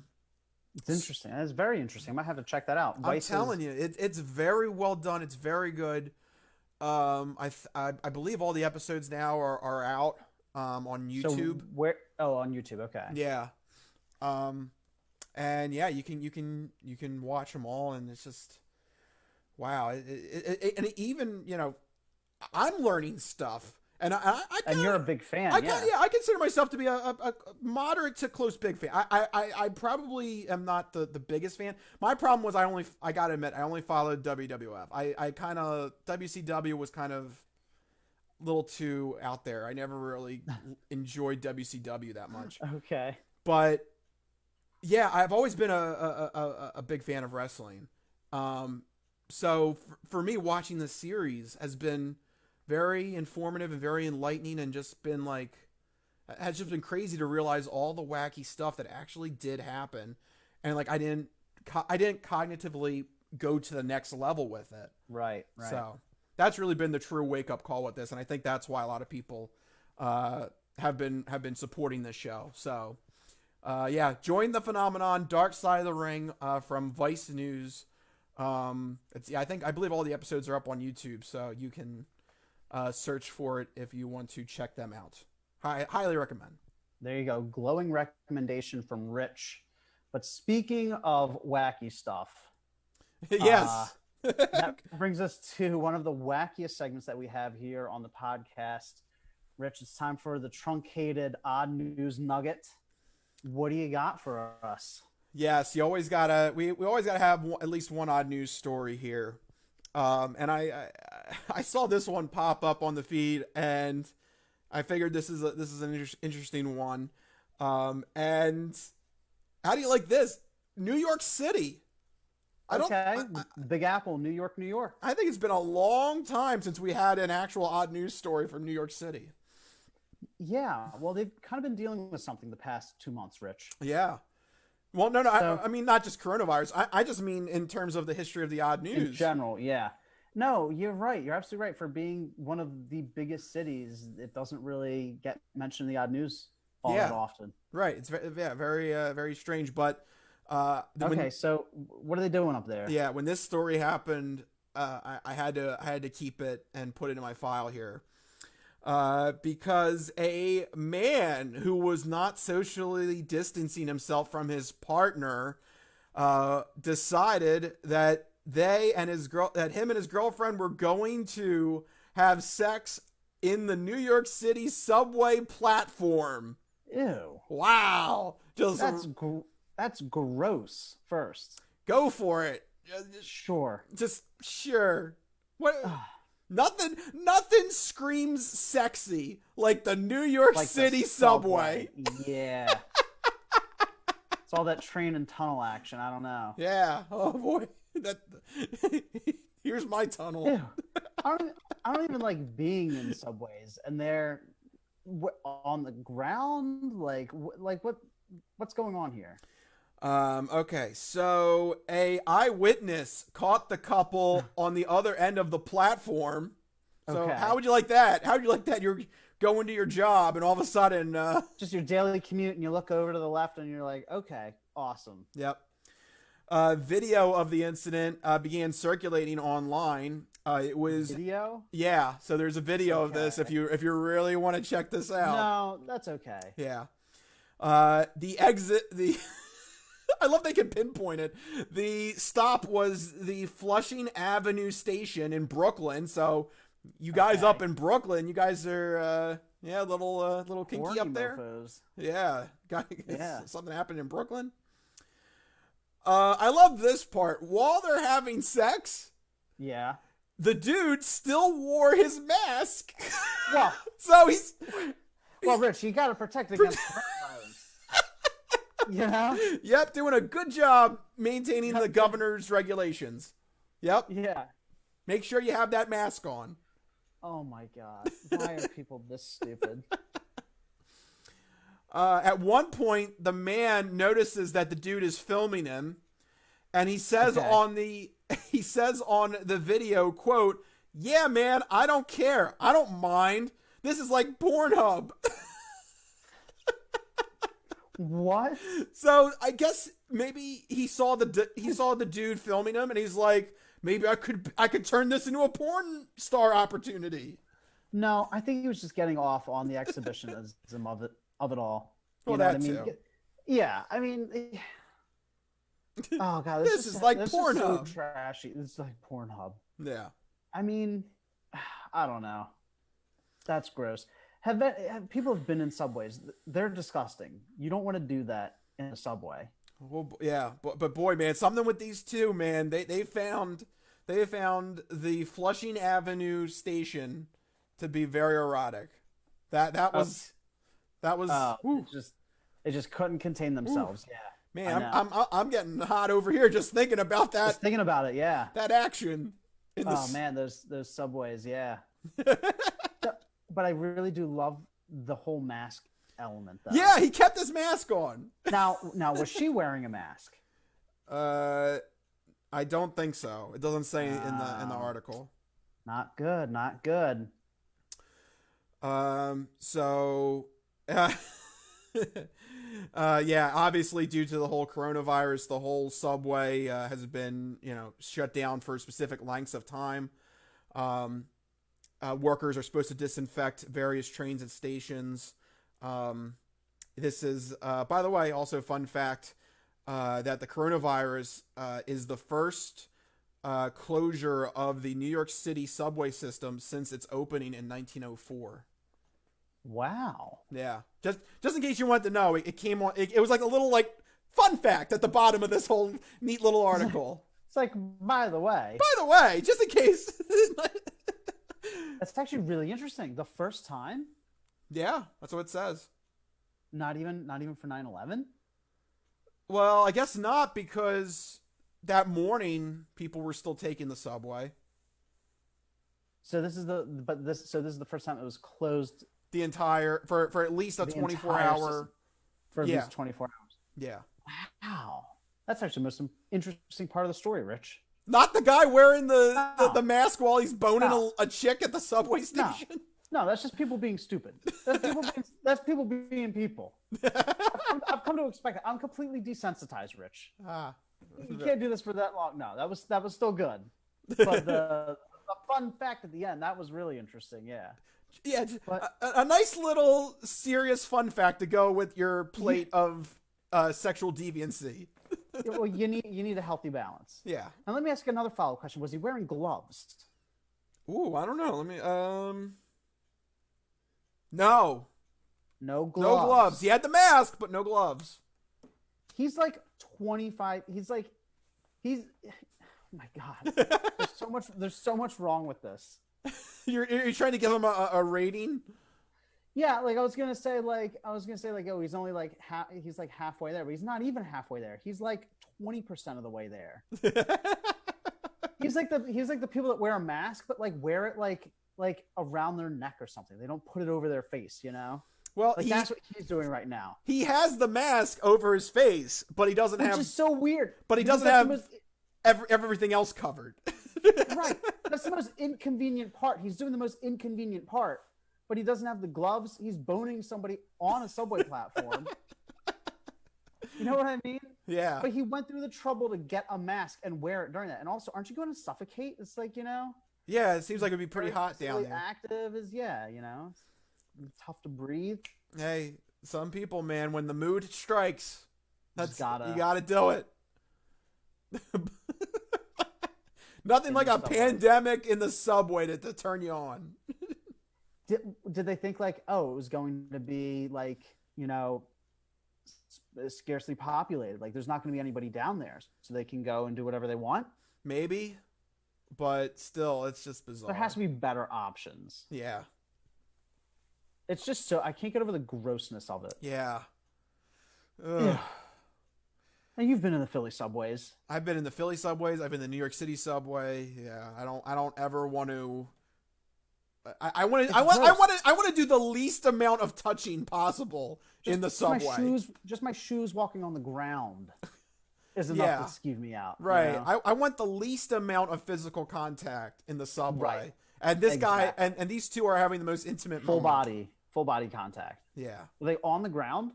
It's interesting. It's very interesting. I might have to check that out. I'm telling you, it's very well done. It's very good. I believe all the episodes now are out on YouTube. So where? Oh, on YouTube. Okay. Yeah. And yeah, you can watch them all, and it's just wow. And even I'm learning stuff. And and you're a big fan. I consider myself to be a moderate to close big fan. I probably am not the biggest fan. My problem was I gotta admit I only followed WWF. I kind of WCW was kind of a little too out there. I never really enjoyed WCW that much. Okay. But yeah, I've always been a big fan of wrestling. So for me, watching this series has been very informative and very enlightening, and just been has just been crazy to realize all the wacky stuff that actually did happen, and I didn't cognitively go to the next level with it. Right. So that's really been the true wake up call with this, and I think that's why a lot of people have been supporting this show. So yeah, join the phenomenon. Dark Side of the Ring from Vice News. I believe all the episodes are up on YouTube, so you can search for it if you want to check them out. Highly recommend. There you go. Glowing recommendation from Rich. But speaking of wacky stuff. Yes. That brings us to one of the wackiest segments that we have here on the podcast. Rich, it's time for the truncated odd news nugget. What do you got for us? Yes, we always gotta have at least one odd news story here. And I saw this one pop up on the feed, and I figured this is an interesting one. And how do you like this? New York City I don't. Okay, Big Apple, New York, New York. I think it's been a long time since we had an actual odd news story from New York City. Yeah, well, they've kind of been dealing with something the past 2 months, Rich. Yeah. Well, no. So, I mean, not just coronavirus. I just mean in terms of the history of the odd in news. general, yeah. No, you're right. You're absolutely right. For being one of the biggest cities, it doesn't really get mentioned in the odd news all that often. Right. It's very strange. But Okay, so what are they doing up there? yeah, when this story happened, I had to keep it and put it in my file here. Because a man who was not socially distancing himself from his partner decided that him and his girlfriend were going to have sex in the New York City subway platform. Ew. Wow. That's gross. First, Go for it. sure. Just sure. What? Nothing screams sexy like the New York Like City the subway. Yeah. It's all that train and tunnel action. I don't know. Yeah. Oh boy. Here's my tunnel. Ew. I don't even like being in subways, and they're on the ground. What's going on here? Okay, so a eyewitness caught the couple on the other end of the platform. So Okay. how would you like that? How would you like that? You're going to your job and all of a sudden, Just your daily commute, and you look over to the left, and you're like, okay, awesome. yep. Video of the incident began circulating online. It was Video? yeah. So there's a video of Okay. this if you really want to check this out. No, that's okay. Yeah. The exit. I love they can pinpoint it. The stop was the Flushing Avenue station in Brooklyn. So you guys Okay. up in Brooklyn, you guys are a little kinky Horny up there. mofos. Yeah. Yeah. Something happened in Brooklyn. I love this part. While they're having sex, Yeah. the dude still wore his mask. Well, So he's Rich, you got to protect against coronavirus. You know? yep, doing a good job maintaining the governor's regulations. Yep. Yeah. Make sure you have that mask on. Oh my God. Why are people this stupid? At one point, the man notices that the dude is filming him, and he says Okay. on the video, quote, "Yeah, man, I don't care. I don't mind. This is like Pornhub." What? So I guess maybe he saw the dude filming him, and he's like, maybe I could turn this into a porn star opportunity. No, I think he was just getting off on the exhibitionism of it all. Well, know that what I mean? too. Yeah, I mean, oh God, This is like this is so Pornhub. trashy. This is like Pornhub. Yeah. I mean, I don't know. That's gross. Have people have been in subways? They're disgusting. You don't want to do that in a subway. Well, yeah, but boy, man, something with these two, man. They found the Flushing Avenue station to be very erotic. That was They just couldn't contain themselves. Yeah, man. I'm getting hot over here just thinking about that. just thinking about it. Yeah. That action. Oh man, those subways. Yeah. But I really do love the whole mask element, though. Yeah, he kept his mask on. Now, was she wearing a mask? I don't think so. It doesn't say in the article. Not good. Not good. So, yeah, obviously due to the whole coronavirus, the whole subway has been, shut down for specific lengths of time. Workers are supposed to disinfect various trains and stations. This is, by the way, also fun fact, that the coronavirus is the first closure of the New York City subway system since its opening in 1904. Wow. Yeah, just in case you wanted to know, it came on. It was like a little fun fact at the bottom of this whole neat little article. It's like, by the way, just in case. that's actually really interesting. The first time, Yeah, that's what it says. not even for 9/11. Well, I guess not, because that morning, people were still taking the subway. So this is the first time it was closed The entire for at least a 24-hour for at least 24 hours. Yeah. Wow, that's actually the most interesting part of the story, Rich. Not the guy wearing the mask while he's boning a chick at the subway station. No, that's just people being stupid. That's people being people. I've come to expect it. I'm completely desensitized, Rich. You can't do this for that long. No, that was still good. But the fun fact at the end, that was really interesting. Yeah. Yeah, a nice little serious fun fact to go with your plate of sexual deviancy. Well, you need a healthy balance. Yeah. Now let me ask you another follow-up question. Was he wearing gloves? Ooh, I don't know. Let me No. No gloves. No gloves. He had the mask, but no gloves. He's like 25. Oh my God. There's so much wrong with this. You're trying to give him a rating? Yeah, like I was gonna say, oh, he's only like he's like halfway there, but he's not even halfway there. He's like 20% of the way there. he's like the people that wear a mask, but like wear it like around their neck or something. They don't put it over their face, you know? Well, like that's what he's doing right now. He has the mask over his face, but he doesn't have. Which is so weird. But he doesn't have everything else covered. Right. That's the most inconvenient part. He's doing the most inconvenient part, but he doesn't have the gloves. He's boning somebody on a subway platform. You know what I mean? Yeah. But he went through the trouble to get a mask and wear it during that. And also, aren't you going to suffocate? It's like, you know. Yeah, it seems like it'd be pretty hot down there. Active is, yeah, you know, it's tough to breathe. Hey, some people, man, when the mood strikes, you gotta do it. Nothing like a pandemic in the subway to turn you on. Did they think like, oh, it was going to be like, you know, scarcely populated, like there's not going to be anybody down there, so they can go and do whatever they want? Maybe. But still, it's just bizarre. There has to be better options. Yeah. It's just so, I can't get over the grossness of it. Yeah. Yeah. Now, you've been in the Philly subways. I've been in the Philly subways. I've been in the New York City subway. Yeah. I don't ever want to. I want to do the least amount of touching possible in the subway. Just my shoes walking on the ground is enough to skeeve me out. Right. You know? I want the least amount of physical contact in the subway. Right. And this guy and these two are having the most intimate full body contact. Yeah. Were they on the ground?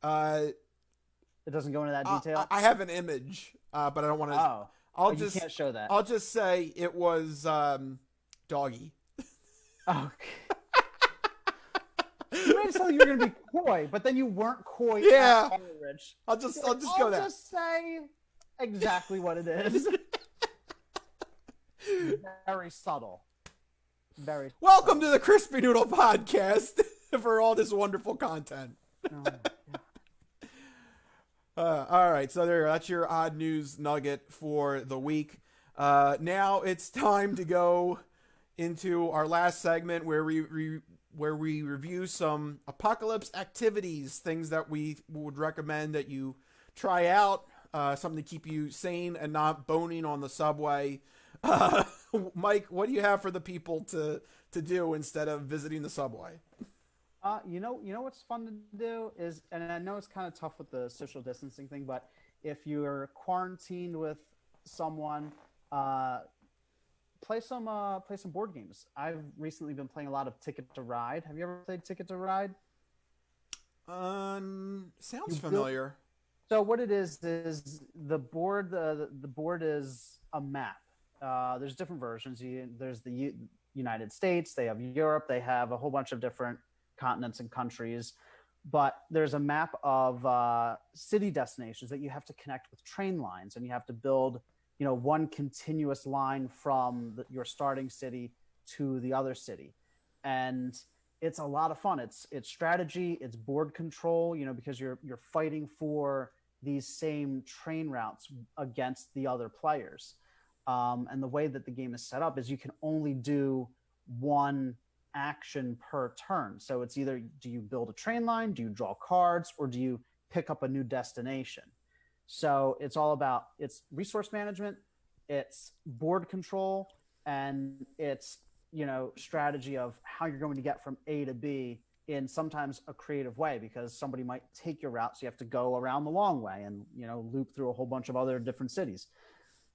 It doesn't go into that detail. I have an image, but I don't want to. You can't show that. I'll just say it was doggy. Oh. You made it sound like you were going to be coy, but then you weren't coy. Yeah. At all, Rich. I'll just go there. I'll just say exactly what it is. Very subtle. Very. Welcome to the Crispy Noodle Podcast for all this wonderful content. All right, so that's your odd news nugget for the week. Now it's time to go into our last segment where we review some apocalypse activities, things that we would recommend that you try out, something to keep you sane and not boning on the subway. Mike, what do you have for the people to do instead of visiting the subway? You know what's fun to do is, and I know it's kind of tough with the social distancing thing, but if you're quarantined with someone, play some board games. I've recently been playing a lot of Ticket to Ride. Have you ever played Ticket to Ride? Sounds familiar. So what it is the board. The board is a map. There's different versions. There's the United States. They have Europe. They have a whole bunch of different continents and countries. But there's a map of city destinations that you have to connect with train lines, and you have to build, one continuous line from your starting city to the other city. And it's a lot of fun. It's strategy, it's board control, because you're fighting for these same train routes against the other players. And the way that the game is set up is you can only do one action per turn. So it's either, do you build a train line, do you draw cards, or do you pick up a new destination? So it's all about it's resource management, it's board control, and it's strategy of how you're going to get from A to B in sometimes a creative way, because somebody might take your route, so you have to go around the long way and loop through a whole bunch of other different cities.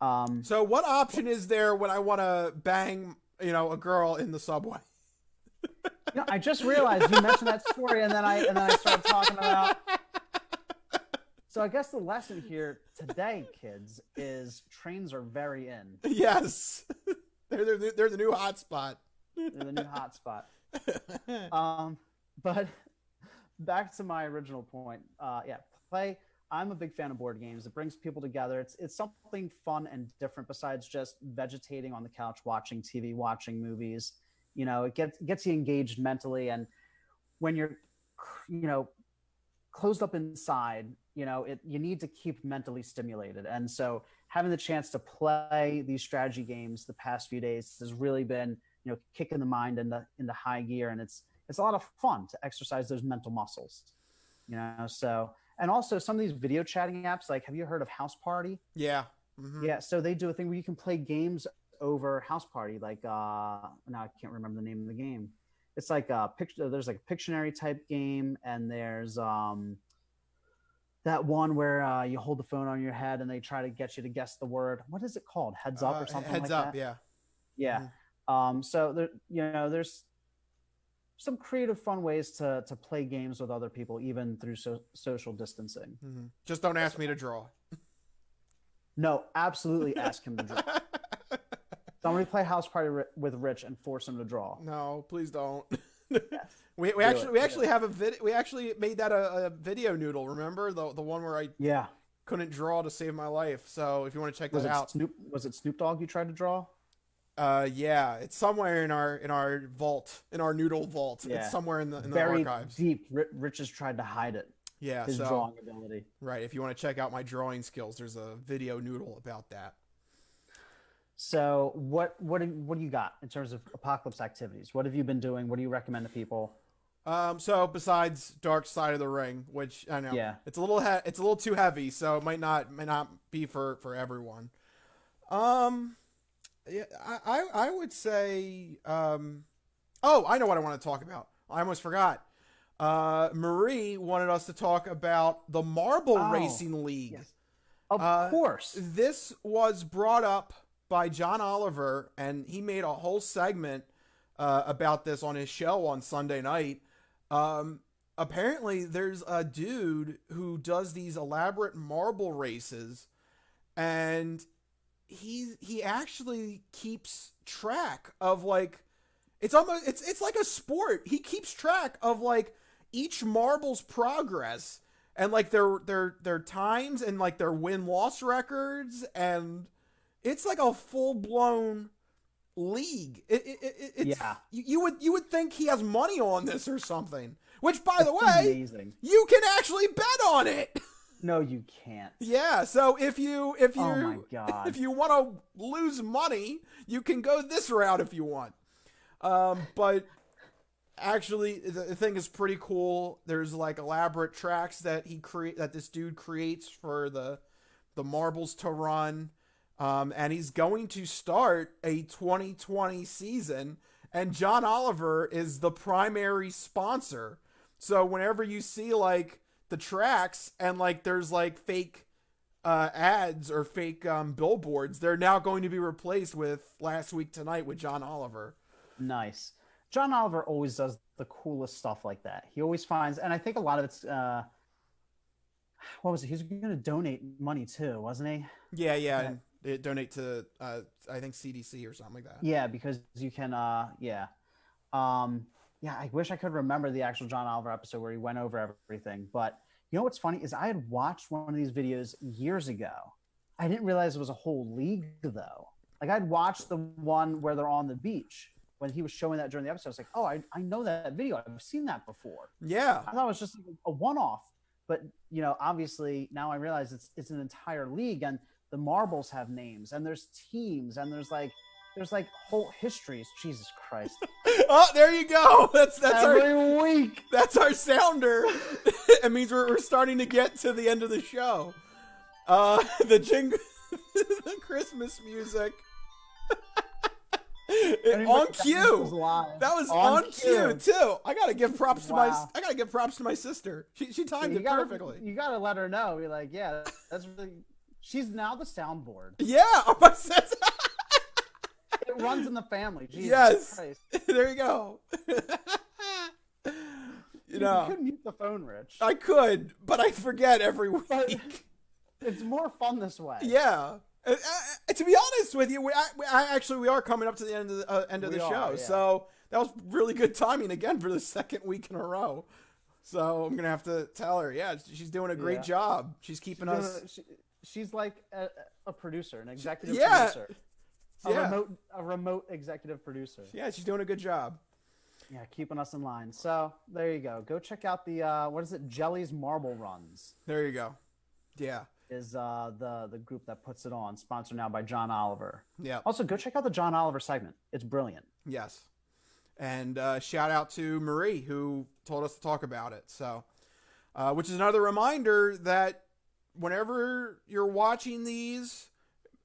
So what option is there when I want to bang a girl in the subway? I just realized you mentioned that story, and then I started talking about. So I guess the lesson here today, kids, is trains are very in. Yes, they're the new hotspot. They're the new hotspot. But back to my original point. Play. I'm a big fan of board games. It brings people together. It's something fun and different besides just vegetating on the couch, watching TV, watching movies. It gets you engaged mentally, and when you're closed up inside, you need to keep mentally stimulated. And so having the chance to play these strategy games the past few days has really been, kicking the mind into high gear. And it's a lot of fun to exercise those mental muscles, so, and also some of these video chatting apps, like, have you heard of House Party? Yeah. Mm-hmm. Yeah. So they do a thing where you can play games over House Party. Like, now I can't remember the name of the game. It's like there's like a Pictionary type game, and there's that one where you hold the phone on your head and they try to get you to guess the word. What is it called? Heads Up or something Heads like Up, that? yeah. Yeah. Mm-hmm. So there, there's some creative, fun ways to play games with other people, even through social distancing. Mm-hmm. Just don't ask me to draw. No, absolutely ask him to draw. Somebody play House Party with Rich and force him to draw. No, please don't. Yes. We actually have a video. We actually made that a video noodle. Remember the one where I couldn't draw to save my life. So if you want to check that out, was it Snoop Dogg you tried to draw? Yeah, it's somewhere in our vault, in our noodle vault. Yeah. It's somewhere in the very archives. Deep. Rich has tried to hide it. Yeah, his drawing ability. Right. If you want to check out my drawing skills, there's a video noodle about that. So what do you got in terms of apocalypse activities? What have you been doing? What do you recommend to people? So besides Dark Side of the Ring, which I know it's a little too heavy, so it might not be for everyone. Yeah, I would say I know what I want to talk about. I almost forgot. Marie wanted us to talk about the Marble Racing League. Yes. Of course. This was brought up by John Oliver, and he made a whole segment about this on his show on Sunday night. Apparently there's a dude who does these elaborate marble races, and he actually keeps track of, like, it's like a sport. He keeps track of, like, each marble's progress and, like, their times and, like, their win-loss records, and it's like a full-blown league. It's, you would think he has money on this or something. Which, by the way, amazing. You can actually bet on it. No, you can't. Yeah, so if you oh my God. If you want to lose money, you can go this route if you want. But actually, the thing is pretty cool. There's, like, elaborate tracks that this dude creates for the marbles to run. And he's going to start a 2020 season, and John Oliver is the primary sponsor. So whenever you see, like, the tracks and, like, there's, like, fake ads or fake billboards, they're now going to be replaced with Last Week Tonight with John Oliver. Nice. John Oliver always does the coolest stuff like that. He always finds, and I think a lot of it's what was it? He was going to donate money too, wasn't he? Yeah. Donate to I think CDC or something like that. Yeah, because you can I wish I could remember the actual John Oliver episode where he went over everything. But you know what's funny is I had watched one of these videos years ago. I didn't realize it was a whole league though. Like, I'd watched the one where they're on the beach when he was showing that during the episode. I was like, oh, I know that video. I've seen that before. Yeah. I thought it was just a one-off. But, obviously now I realize it's an entire league, and the marbles have names, and there's teams, and there's whole histories. Jesus Christ. Oh, there you go. That's every week. That's our sounder. It means we're starting to get to the end of the show. The jingle, the Christmas music. On cue. That was on cue too. I gotta give props to my sister. She timed it perfectly. You gotta let her know. You're like, yeah, that's really. She's now the soundboard. Yeah, it runs in the family. Jesus yes, Christ. There you go. You could mute the phone, Rich. I could, but I forget every week. But it's more fun this way. Yeah. To be honest with you, we are coming up to the end of the show, yeah. So that was really good timing again for the second week in a row. So I'm gonna have to tell her, yeah, she's doing a great job. She's keeping us. She's like a producer, an executive producer, a remote executive producer. Yeah, she's doing a good job. Yeah, keeping us in line. So there you go. Go check out the what is it? Jelly's Marble Runs. There you go. Yeah. Is the group that puts it on, sponsored now by John Oliver. Yeah. Also, go check out the John Oliver segment. It's brilliant. Yes. And shout out to Marie, who told us to talk about it. So, which is another reminder that whenever you're watching these,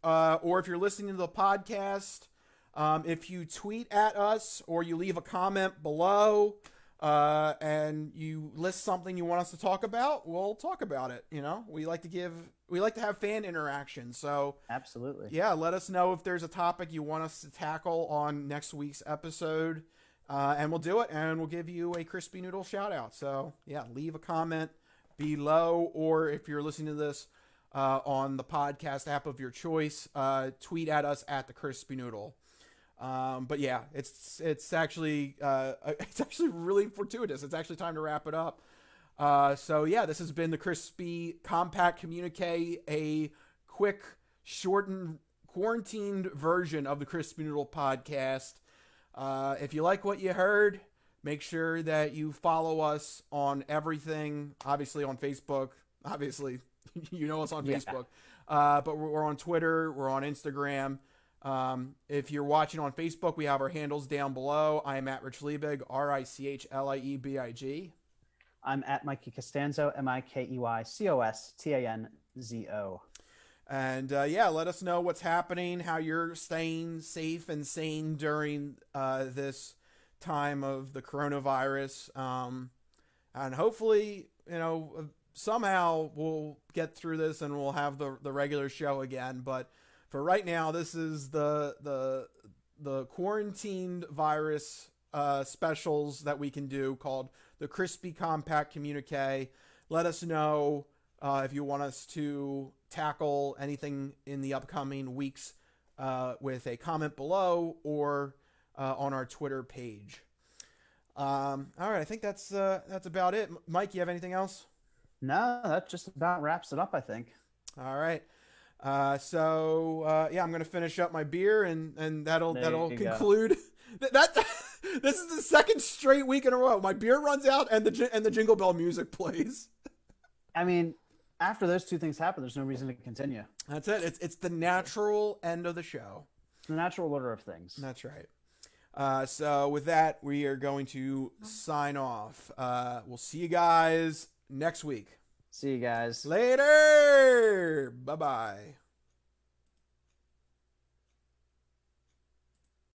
or if you're listening to the podcast, if you tweet at us or you leave a comment below, and you list something you want us to talk about, we'll talk about it. We like to have fan interaction. So absolutely. Yeah. Let us know if there's a topic you want us to tackle on next week's episode. And we'll do it, and we'll give you a Crispy Noodle shout out. So yeah, leave a comment below, or if you're listening to this, on the podcast app of your choice, tweet at us at the Crispy Noodle. But yeah, it's actually really fortuitous. It's actually time to wrap it up. So yeah, this has been the Crispy Compact Communiqué, a quick, shortened, quarantined version of the Crispy Noodle podcast. If you like what you heard, make sure that you follow us on everything. Obviously on Facebook. Obviously, you know us on Facebook. But we're on Twitter. We're on Instagram. If you're watching on Facebook, we have our handles down below. I am at Rich Liebig, RichLiebig. I'm at Mikey Costanzo, MikeyCostanzo. And let us know what's happening, how you're staying safe and sane during this time of the coronavirus. And hopefully, somehow we'll get through this and we'll have the regular show again. But for right now, this is the quarantined virus specials that we can do, called the Crispy Compact Communiqué. Let us know if you want us to tackle anything in the upcoming weeks with a comment below or on our Twitter page. All right, I think that's about it. Mike, you have anything else? No, that just about wraps it up, I think. All right. I'm going to finish up my beer and that'll conclude that. This is the second straight week in a row. My beer runs out and the Jingle Bell music plays. I mean, after those two things happen, there's no reason to continue. That's it. It's the natural end of the show. It's the natural order of things. That's right. So with that, we are going to sign off. We'll see you guys next week. See you guys later. Bye-bye.